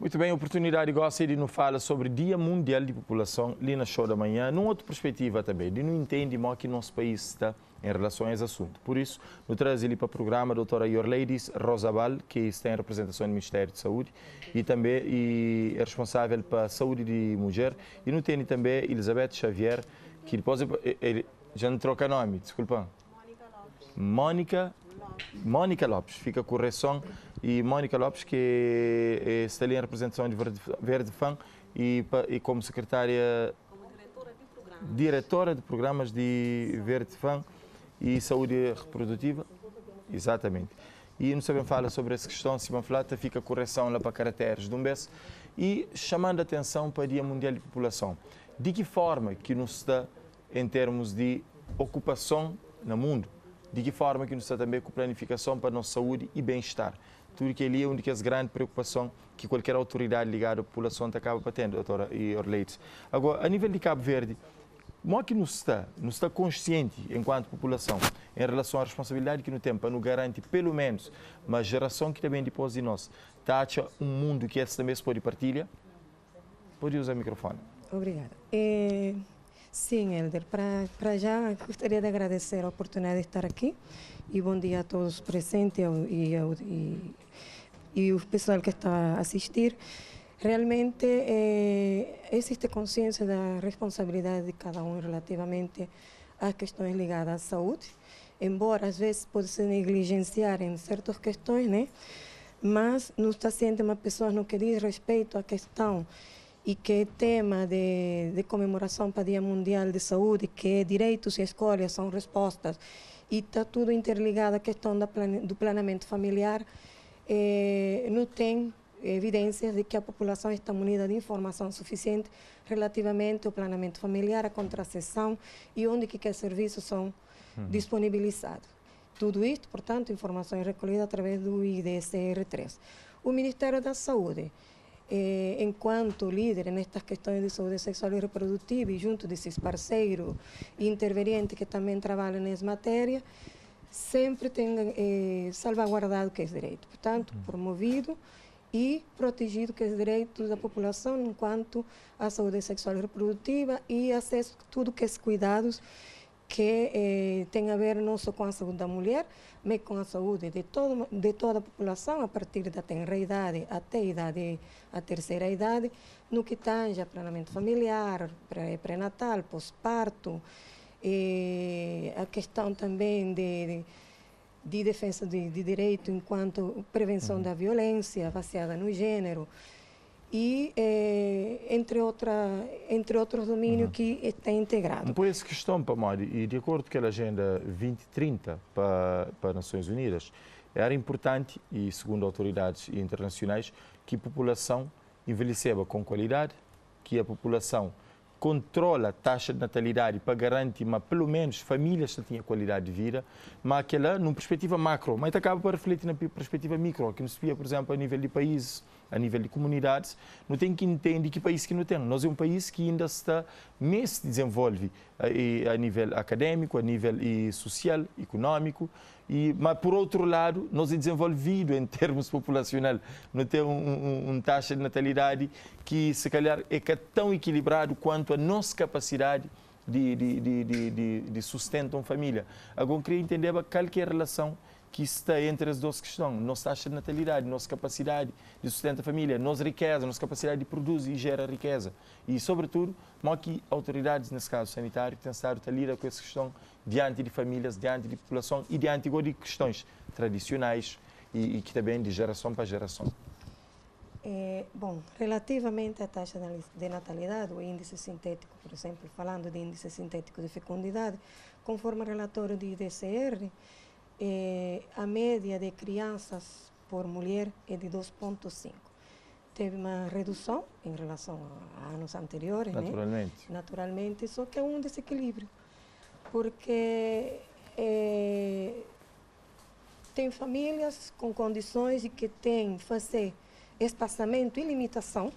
Muito bem, oportunidade gosta de nos falar sobre Dia Mundial de População, ali na show da manhã, numa outra perspectiva também, de não entender como que nosso país está em relação a esse assunto. Por isso, nos traz ele para o programa a doutora Yorleides Rosabal, que está em representação do Ministério de Saúde e também é responsável para a saúde de mulher. E não tem também Elizabeth Xavier, que depois já não troca nome, desculpa. Mônica Lopes, fica a correção. E Mônica Lopes, que está ali em representação de Verde Fan e como secretária, diretora de programas de Verde Fan e saúde reprodutiva. Exatamente. E não sabemos falar sobre essa questão, se vamos falar, fica a correção lá para caracteres de um mês. E chamando a atenção para o Dia Mundial de População. De que forma que nos está em termos de ocupação no mundo? De que forma que nos está também com planificação para a nossa saúde e bem-estar? Tudo que ali é uma das grandes preocupações que qualquer autoridade ligada à população acaba tendo, doutora Yorleides. Agora, a nível de Cabo Verde, como é que nos está consciente, enquanto população, em relação à responsabilidade que nos temos para nos garantir, pelo menos, uma geração que também depois de nós, taxa um mundo que esse também se pode partilhar? Pode usar o microfone. Obrigada. Sim, Helder, para já gostaria de agradecer a oportunidade de estar aqui e bom dia a todos presentes e o pessoal que está a assistir. Realmente existe consciência da responsabilidade de cada um relativamente às questões ligadas à saúde, embora às vezes pode se negligenciar em certas questões, né? Mas não está sendo uma pessoa no que diz respeito à questão e que é tema de comemoração para o Dia Mundial de Saúde, que direitos e escolhas são respostas, e está tudo interligado à questão do planeamento familiar, não tem evidências de que a população está munida de informação suficiente relativamente ao planeamento familiar, à contracepção e onde que serviços são disponibilizados. Tudo isto, portanto, informações recolhidas através do IDSR3. O Ministério da Saúde, enquanto líder nestas questões de saúde sexual e reprodutiva e junto desses parceiros e intervenientes que também trabalham nessa matéria, sempre tem salvaguardado que é direito, portanto, promovido e protegido que é direito da população enquanto à saúde sexual e reprodutiva e acesso a tudo que é cuidados que tem a ver não só com a saúde da mulher, mas com a saúde de toda a população, a partir da tenra idade até a terceira idade, no que tange a planeamento familiar, pré-natal, pós-parto, a questão também de defesa de direito enquanto prevenção da violência baseada no gênero, e entre outros domínios que está integrado. Por essa questão, Pamodi, e de acordo com a Agenda 2030 para as Nações Unidas, era importante, e segundo autoridades internacionais, que a população envelheceva com qualidade, que a população controla a taxa de natalidade para garantir, mas pelo menos famílias que tenham qualidade de vida, mas aquela numa perspectiva macro, mas acaba por refletir na perspectiva micro, que nos via, por exemplo, a nível de países, a nível de comunidades, não tem que entender que país que não tem. Nós é um país que ainda está se desenvolve a nível acadêmico, a nível social, econômico, mas por outro lado, nós é desenvolvido em termos populacional, não tem uma taxa de natalidade que se calhar é tão equilibrado quanto a nossa capacidade de sustento uma família. Agora, eu queria entender qual que é a relação que está entre as duas questões, nossa taxa de natalidade, nossa capacidade de sustentar a família, nossa riqueza, nossa capacidade de produzir e gerar riqueza. E, sobretudo, como que autoridades, nesse caso sanitário, têm estado a lidar com essa questão diante de famílias, diante de população e diante de questões tradicionais e que também de geração para geração. Bom, relativamente à taxa de natalidade, o índice sintético, por exemplo, falando de índice sintético de fecundidade, conforme o relatório do IDSR, a média de crianças por mulher é de 2,5. Teve uma redução em relação a anos anteriores, naturalmente. Né? Naturalmente, só que é um desequilíbrio, porque tem famílias com condições e que têm que fazer espaçamento e limitação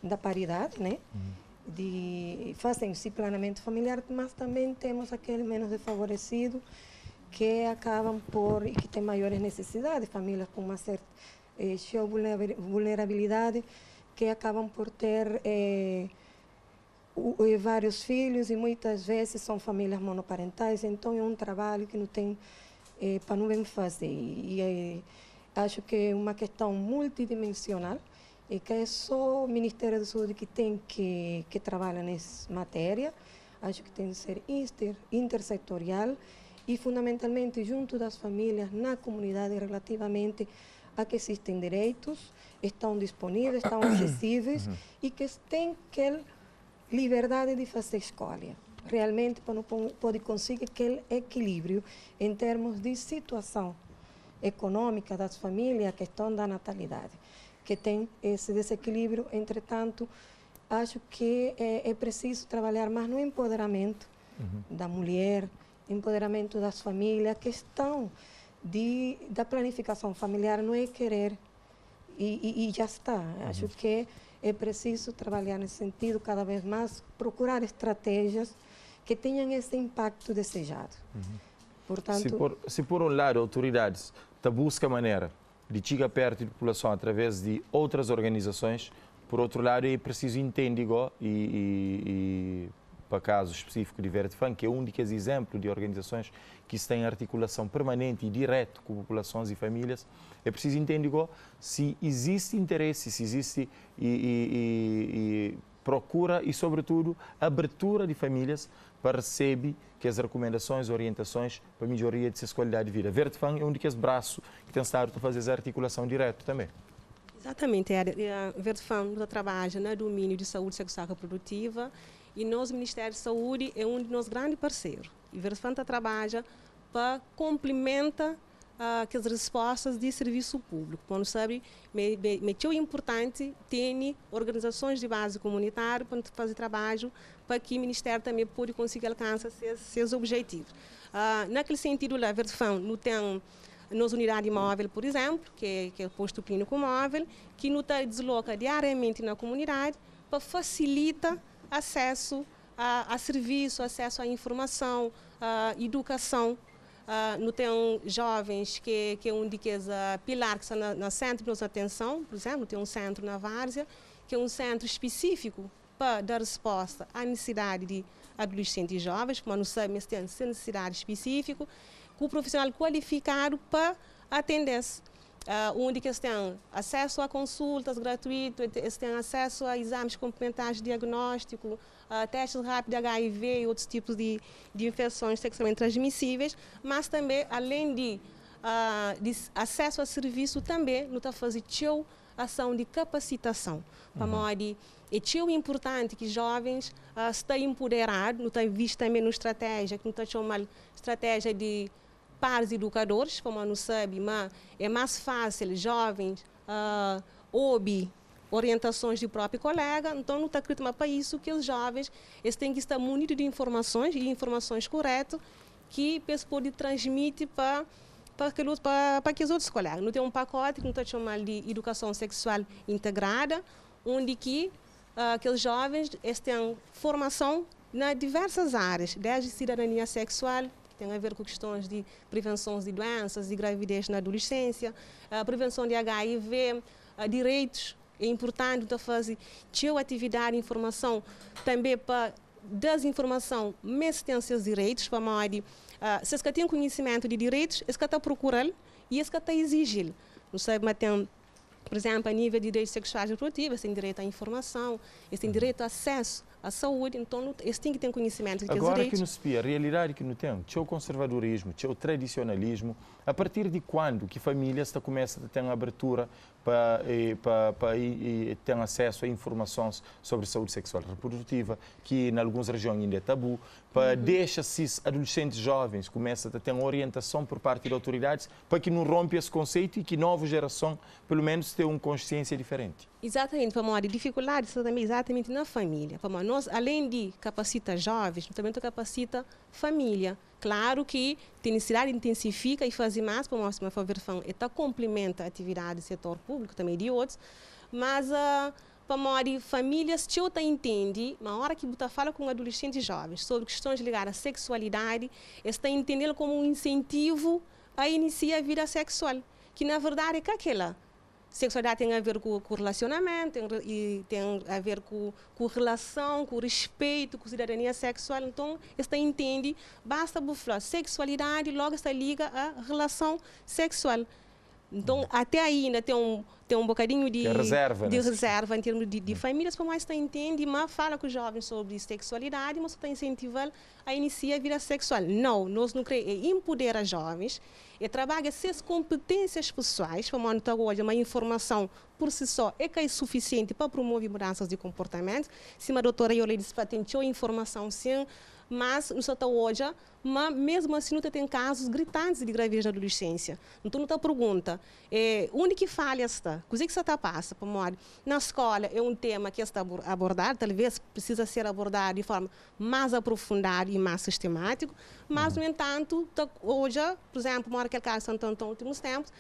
da paridade, né? Fazem esse planeamento familiar, mas também temos aquele menos desfavorecido que acabam e que têm maiores necessidades, famílias com uma certa vulnerabilidade que acabam por ter vários filhos e muitas vezes são famílias monoparentais, então é um trabalho que não tem para não bem fazer. E acho que é uma questão multidimensional e que é só o Ministério da Saúde que tem que trabalhar nessa matéria. Acho que tem que ser intersetorial e fundamentalmente junto das famílias na comunidade relativamente a que existem direitos, estão disponíveis, estão acessíveis e que têm aquela liberdade de fazer escolha. Realmente pode conseguir aquele equilíbrio em termos de situação econômica das famílias, a questão da natalidade, que tem esse desequilíbrio. Entretanto, acho que é preciso trabalhar mais no empoderamento da mulher, empoderamento das famílias, a questão da planificação familiar não é querer e já está. Acho que é preciso trabalhar nesse sentido cada vez mais, procurar estratégias que tenham esse impacto desejado. Portanto, se por um lado autoridades buscam maneira de chegar perto da população através de outras organizações, por outro lado é preciso entender e para caso específico de Verdefam, que é um dos exemplos de organizações que têm articulação permanente e direta com populações e famílias, é preciso entender se existe interesse, se existe procura e, sobretudo, abertura de famílias para receber que as recomendações, orientações para a melhoria de sua qualidade de vida. Verdefam é um dos braços que tem estado a fazer essa articulação direta também. Exatamente, a Verdefam trabalha no domínio de saúde sexual e reprodutiva e nós, Ministério da Saúde, é um de nossos grandes parceiros. E Verdefam trabalha para complementar as respostas de serviço público. Como sabe, é importante ter organizações de base comunitária para fazer trabalho para que o Ministério também possa conseguir alcançar seus objetivos. Naquele sentido, a Verdefam não tem nossa unidade móvel, por exemplo, que é o posto clínico móvel, que nos desloca diariamente na comunidade para facilitar acesso a serviço, acesso à informação, à educação. Não tem jovens que é um dos pilares que está no centro de nossa atenção. Por exemplo, tem um centro na Várzea, que é um centro específico para dar resposta à necessidade de adolescentes e jovens, como não sabe, mas tem necessidade específica, com o profissional qualificado para atender-se. Onde eles têm acesso a consultas gratuitas, eles têm acesso a exames complementares de diagnóstico, testes rápidos de HIV e outros tipos de infecções sexualmente transmissíveis, mas também, além de acesso a serviço, também não está fazendo ação de capacitação. Para modo é tão importante que jovens estejam empoderados, não está visto também na estratégia, que não está chamando estratégia de pares educadores, como não sabe, mas é mais fácil jovens ouvir orientações do próprio colega, então não está escrito para isso que os jovens eles têm que estar munidos de informações e informações corretas que eles podem transmitir para que os outros colegas. Não tem um pacote que não está chamando de educação sexual integrada, onde que aqueles jovens eles têm formação nas diversas áreas, desde cidadania sexual, tem a ver com questões de prevenção de doenças, de gravidez na adolescência, prevenção de HIV, direitos. É importante fazer atividade e informação também para desinformação, mas tem seus direitos, para modo se eles têm conhecimento de direitos, eles estão procurando e eles estão exigindo. Não sei, mas tem, por exemplo, a nível de direitos sexuais e reprodutivos, eles têm direito à informação, eles têm direito a acesso à saúde, então eles têm que ter conhecimento de agora direitos. Que nos espia, a realidade que não tem, o conservadorismo, o tradicionalismo, a partir de quando que famílias começam a ter abertura para ter acesso a informações sobre saúde sexual e reprodutiva, que em algumas regiões ainda é tabu, para deixa-se adolescentes jovens começam a ter uma orientação por parte de autoridades para que não rompa esse conceito e que nova geração, pelo menos, tenha uma consciência diferente. Exatamente, para a dificuldade também exatamente na família. Para nós, além de capacitar jovens, também capacita família. Claro que tem necessidade de intensificar e fazer mais, para nós, a Verdefam complementa a atividade do setor público, também de outros, mas para famílias, se eu entendo, na hora que você fala com adolescentes jovens sobre questões ligadas à sexualidade, está entendendo como um incentivo a iniciar a vida sexual, que na verdade é aquela sexualidade tem a ver com relacionamento, tem a ver com relação, com respeito, com cidadania sexual. Então, esta entende, basta falar sexualidade, logo está liga à relação sexual. Então, até aí ainda tem um bocadinho de reserva em termos de famílias, para mais está entende, mas fala com os jovens sobre sexualidade, mas está incentivando a iniciar a vida sexual. Não, nós não queremos empoderar jovens, trabalhar essas competências pessoais, para montar hoje uma informação por si só é que é suficiente para promover mudanças de comportamento. Se a doutora Yoleides patenteou informação, sim, mas não está hoje, mas mesmo assim não tem casos gritantes de gravidez na adolescência. Então, não está pergunta, onde que falha está? O que você está passando? Na escola é um tema que está abordado, talvez precisa ser abordado de forma mais aprofundada e mais sistemática, mas, no entanto, hoje, por exemplo, aquele caso de Santo Antônio, nos últimos tempos,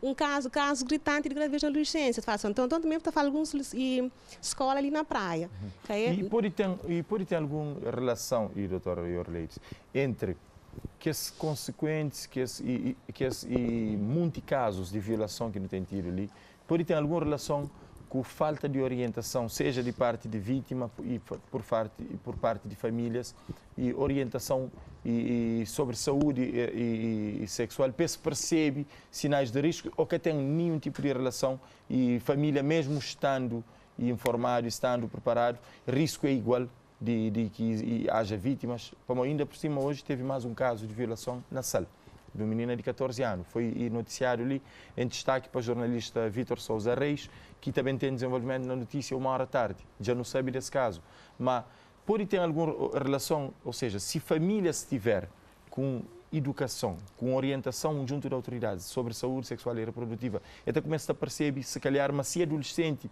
um caso gritante de gravidez na adolescência. Santo Antônio também está falando algumas escola ali na praia. E pode ter alguma relação, doutora Yoleides, entre que as consequências e muitos casos de violação que não tem tido ali, pode ter alguma relação com falta de orientação, seja de parte de vítima e por parte de famílias, e orientação sobre saúde e sexual, se percebe sinais de risco ou que tem nenhum tipo de relação, e família mesmo estando informado, estando preparado, risco é igual de que haja vítimas. Como ainda por cima hoje teve mais um caso de violação na Sal, de uma menina de 14 anos. Foi noticiário ali, em destaque para o jornalista Vítor Sousa Reis, que também tem desenvolvimento na notícia 1h à tarde. Já não sabe desse caso. Mas pode ter alguma relação, ou seja, se família estiver com educação, com orientação junto da autoridade sobre saúde sexual e reprodutiva, até começa a perceber, se calhar, mas se adolescente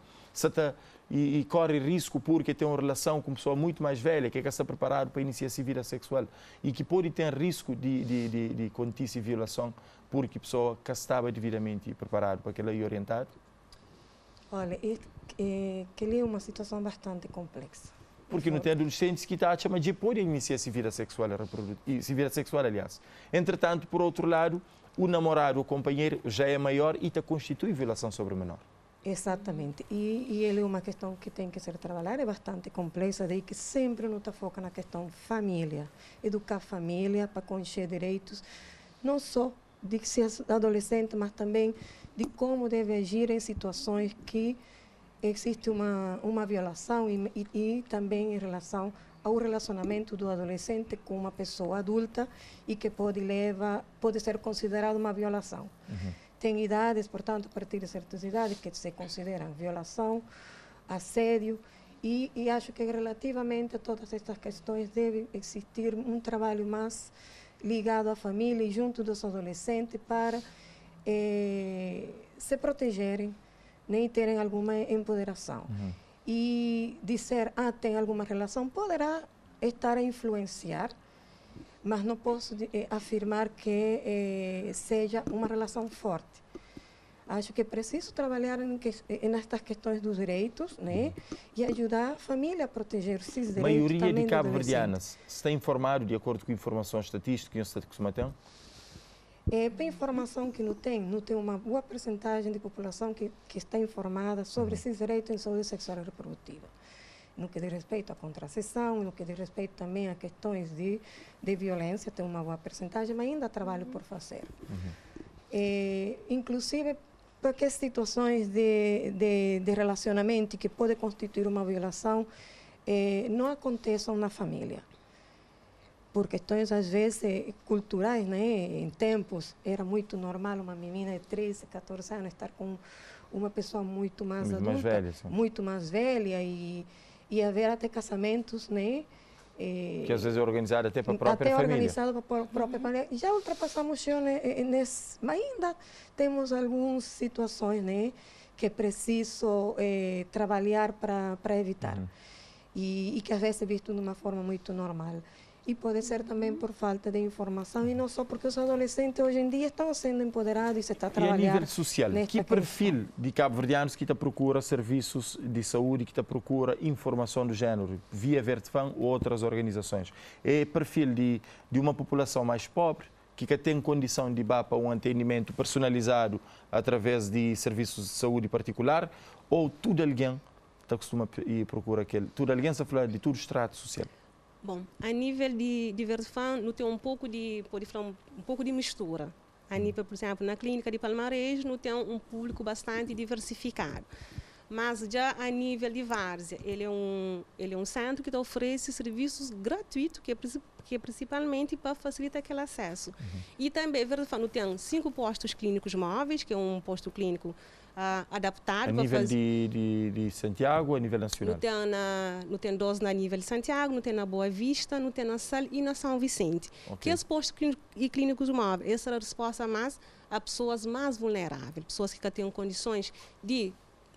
e corre risco porque tem uma relação com uma pessoa muito mais velha, que está preparado para iniciar a vida sexual e que pode ter risco de acontecer violação porque a pessoa que estava devidamente preparada para aquilo e orientado? Olha, que é uma situação bastante complexa. Porque não tem adolescentes que estão a chamar de pode iniciar a vida sexual, aliás. Entretanto, por outro lado, o namorado, o companheiro, já é maior e constitui violação sobre o menor. Exatamente. E ele é uma questão que tem que ser trabalhada, é bastante complexa, daí que sempre não está foca na questão família. Educar a família para conhecer direitos, não só de ser adolescente, mas também de como deve agir em situações que existe uma violação e também em relação ao relacionamento do adolescente com uma pessoa adulta e que pode ser considerado uma violação. Tem idades, portanto, a partir de certas idades que se consideram violação, assédio e acho que relativamente a todas estas questões deve existir um trabalho mais ligado à família e junto dos adolescentes para se protegerem, nem terem alguma empoderação. E dizer, tem alguma relação, poderá estar a influenciar, mas não posso afirmar que seja uma relação forte. Acho que é preciso trabalhar nestas questões dos direitos, né? E ajudar a família a proteger esses direitos. A maioria de cabo-verdianas está informado de acordo com informações estatísticas que se mantém? Para informação que não tem uma boa percentagem de população que está informada sobre esses direitos em saúde sexual e reprodutiva. No que diz respeito à contracepção, no que diz respeito também a questões de violência, tem uma boa percentagem, mas ainda há trabalho por fazer. Inclusive, porque situações de relacionamento que podem constituir uma violação não aconteçam na família. Por questões, às vezes, culturais, né? Em tempos, era muito normal uma menina de 13, 14 anos estar com uma pessoa muito mais adulta, muito mais velha, e haver até casamentos, né? Que às vezes é organizado até para a própria família. Organizado para a própria família. Já ultrapassamos, mas ainda temos algumas situações, né? Que é preciso trabalhar para evitar. E que às vezes é visto de uma forma muito normal. E pode ser também por falta de informação, e não só porque os adolescentes hoje em dia estão sendo empoderados e se está trabalhando. E a nível social, que perfil de cabo-verdianos que procura serviços de saúde, que procura informação do género, via Vertefan ou outras organizações? É perfil de uma população mais pobre, que tem condição de ir para um atendimento personalizado através de serviços de saúde particular, ou tudo alguém está costuma ir procura aquele, tudo alguém está falando de todo o extrato social? Bom, a nível de Verdefam, não tem um pouco de, pode falar, um pouco de mistura. A nível, por exemplo, na clínica de Palmares, não tem um público bastante diversificado. Mas já a nível de Várzea, ele é um centro que oferece serviços gratuitos, que é principalmente para facilitar aquele acesso. E também, Verdefam tem 5 postos clínicos móveis, que é um posto clínico adaptado. A nível de Santiago, a nível nacional? Não tem 12 na nível de Santiago, não tem na Boa Vista, não tem na Sal e na São Vicente. Okay. Que os postos clínicos móveis, essa é a resposta mais a pessoas mais vulneráveis, pessoas que têm condições de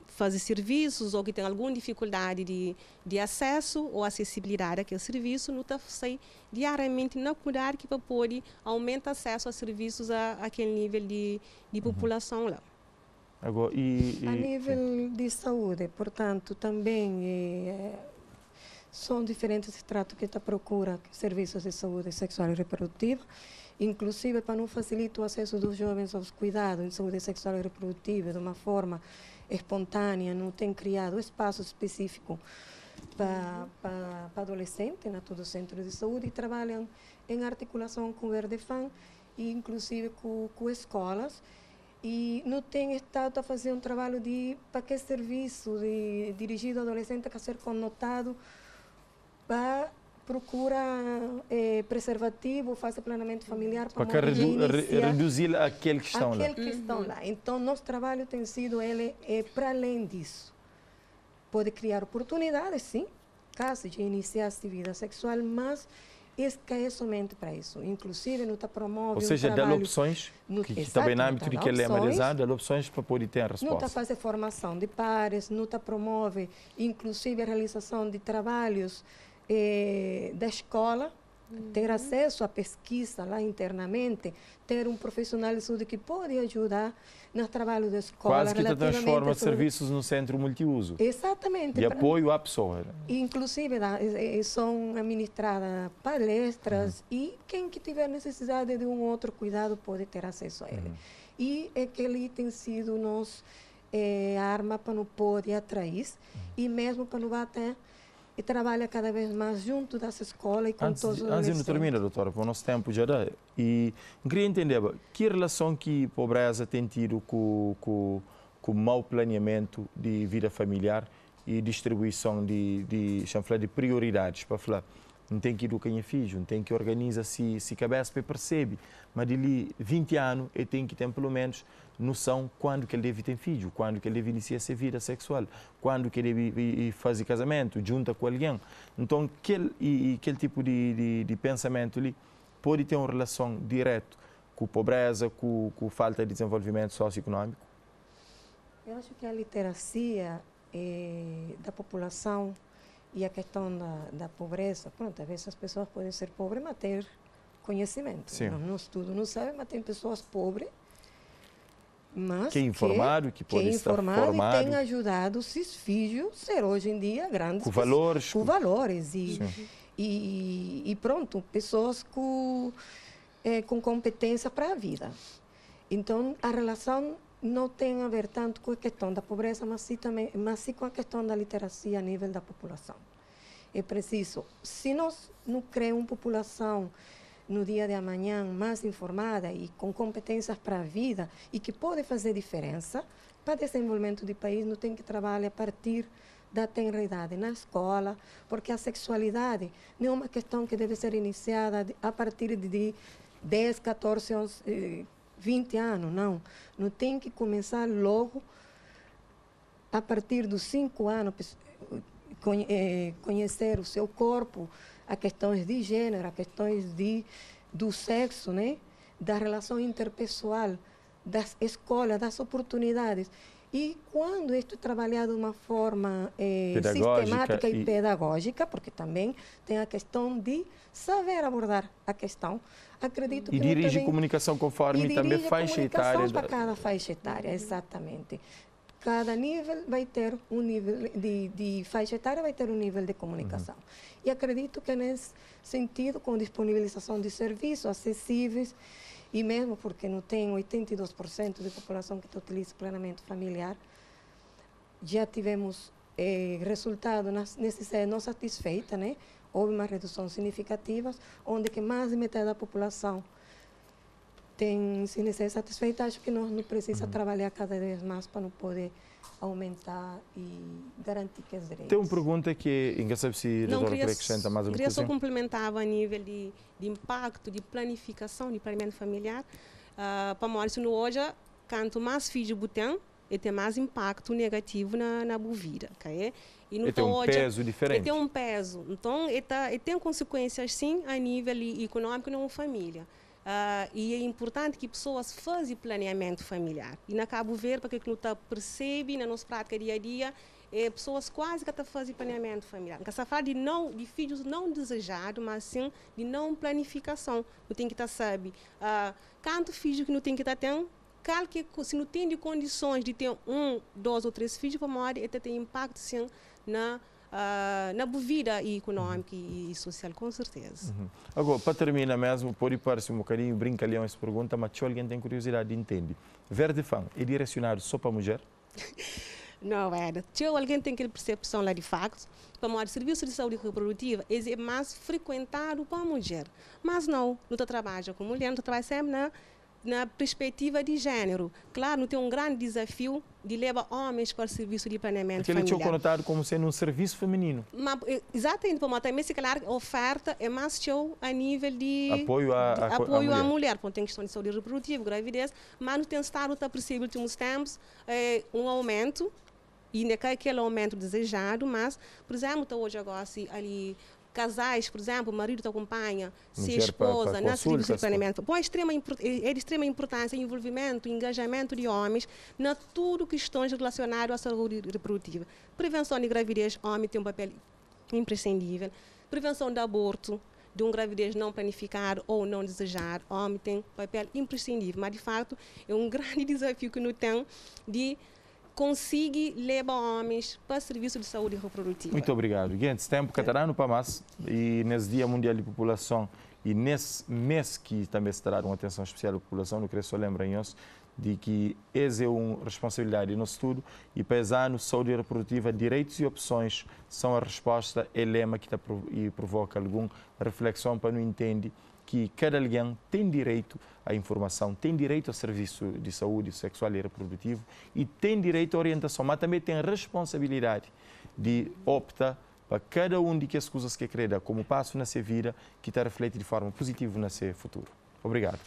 fazer serviços ou que têm alguma dificuldade de acesso ou acessibilidade àquele serviço, não está sei diariamente na cuidar que para poder aumentar o acesso a serviços àquele nível de população lá. Agora, a nível de saúde, portanto, também são diferentes estratos que está procura serviços de saúde sexual e reprodutiva, inclusive para não facilitar o acesso dos jovens aos cuidados em saúde sexual e reprodutiva de uma forma espontânea, não tem criado espaço específico para adolescentes, na todo centro de saúde, e trabalham em articulação com o Verdefam e inclusive com escolas, e não tem estado a fazer um trabalho para que serviço dirigido a adolescente a ser conotado para procura preservativo, faz planeamento familiar para reduzir aquele que estão lá. Que estão lá. Então, nosso trabalho tem sido para além disso. Pode criar oportunidades, sim, caso de iniciar atividade sexual, mas é somente para isso. Inclusive, não está promovendo. Ou seja, dá opções, que também no âmbito de que ele é analisado, dá opções para poder ter a resposta. Não está fazendo formação de pares, não está promove, inclusive, a realização de trabalhos da escola, ter acesso à pesquisa lá internamente, ter um profissional de saúde que pode ajudar no trabalho da escola. Quase que transforma serviços no centro multiuso. Exatamente. De apoio à pessoa. Inclusive, são administradas palestras e quem que tiver necessidade de um outro cuidado pode ter acesso a ele. E aquele tem sido nossa arma para não poder atrair e mesmo para não bater. E trabalha cada vez mais junto das escolas e com todos os adolescentes. Antes de terminar, doutora, para o nosso tempo já dá. E queria entender que relação que a pobreza tem tido com o mau planeamento de vida familiar e distribuição de prioridades para falar. Não tem que educar em filho, não tem que organizar se cabeça para perceber. Mas de 20 anos, ele tem que ter pelo menos noção quando que ele deve ter filho, quando que ele deve iniciar sua vida sexual, quando que ele deve fazer casamento, junto com alguém. Então, aquele tipo de pensamento ali pode ter uma relação direta com a pobreza, com falta de desenvolvimento socioeconômico? Eu acho que a literacia da população e a questão da pobreza, pronto, às vezes as pessoas podem ser pobres, mas ter conhecimento. Não estudam, não sabem, mas tem pessoas pobres, mas que é informado, que pode estar formado e tem ajudado seus filhos a ser hoje em dia grandes. Com valores. Com valores. E pronto, pessoas com competência para a vida. Então, a relação não tem a ver tanto com a questão da pobreza, mas sim com a questão da literacia a nível da população. É preciso, se nós não criamos uma população no dia de amanhã mais informada e com competências para a vida e que pode fazer diferença para o desenvolvimento do país, não tem que trabalhar a partir da tenra idade na escola, porque a sexualidade não é uma questão que deve ser iniciada a partir de 10, 14, 11, 20 anos, não. Não tem que começar logo a partir dos 5 anos, conhecer o seu corpo, a questões de gênero, a questões do sexo, né? Da relação interpessoal, das escolas, das oportunidades. E quando isto é trabalhado de uma forma sistemática e pedagógica, porque também tem a questão de saber abordar a questão, acredito que... E dirige comunicação conforme também faixa etária. Para cada faixa etária, exatamente. cada nível vai ter um nível de faixa etária, vai ter um nível de comunicação. E acredito que nesse sentido, com disponibilização de serviços acessíveis, e mesmo porque não tem 82% da população que utiliza planejamento familiar, já tivemos resultado nas necessidades não satisfeitas, né? Houve uma redução significativa, onde que mais de metade da população tem se necessidade satisfeita. Acho que nós não precisamos trabalhar cada vez mais para não poder aumentar e garantir que os direitos. Tem uma pergunta que ainda sabe se a doutora quer acrescentar mais alguma coisa? Queria só complementar a nível de impacto, de planificação, de planeamento familiar. Para Maurício, no hoje, quanto mais filhos tem, ele tem mais impacto negativo na vida. Okay? E ele tem um peso diferente. Ele tem um peso. Então, ele tem consequências, sim, a nível econômico numa família. E é importante que pessoas façam planeamento familiar. E na Cabo Verde, para que não percebe na nossa prática dia a dia, pessoas quase que fazem planeamento familiar. Não se fala de filhos não desejados, mas sim de não planificação. Não tem que estar sabe. Quantos filhos que não tem que estar tendo? Se não tem de condições de ter 1, 2 ou 3 filhos, para uma hora, ele tem impacto sim na vida econômica e social, com certeza. Agora, para terminar mesmo, pode parecer um bocadinho brincalhão essa pergunta, mas se alguém tem curiosidade, entende. Verde Fan é direcionado só para a mulher? Não é. Se alguém tem aquela percepção lá de facto, para o serviço de saúde reprodutiva é mais frequentado para a mulher. Mas não trabalha com mulher, não trabalha sempre na perspectiva de gênero. Claro, não tem um grande desafio de levar homens para o serviço de planeamento familiar. Ele tinha conotado como sendo um serviço feminino. Mas, exatamente, para também se calhar a oferta é mais show a nível de apoio à mulher. Tem questão de saúde reprodutiva, gravidez, mas não tem estado a perceber nos últimos tempos um aumento, e ainda cai aquele aumento desejado, mas, por exemplo, hoje agora ali casais, por exemplo, o marido te acompanha, se a esposa, na serviço de planeamento. É de extrema importância o envolvimento, o engajamento de homens na tudo questões relacionadas à saúde reprodutiva. Prevenção de gravidez, homem tem um papel imprescindível. Prevenção de aborto, de uma gravidez não planificada ou não desejada, homem tem um papel imprescindível. Mas, de fato, é um grande desafio que não tem de conseguir levar homens para o serviço de saúde reprodutiva. Muito obrigado. Gente, tempo catalano para mais e nesse Dia Mundial de População e nesse mês que também se dará uma atenção especial à população, não queria só lembrar nós de que essa é uma responsabilidade do nosso estudo e para esse ano, saúde reprodutiva, direitos e opções são a resposta, é lema que provoca alguma reflexão para não entender que cada alguém tem direito à informação, tem direito ao serviço de saúde sexual e reprodutivo e tem direito à orientação, mas também tem a responsabilidade de optar para cada um de que as coisas que creda como passo na sua vida que está refletido de forma positiva no seu futuro. Obrigado.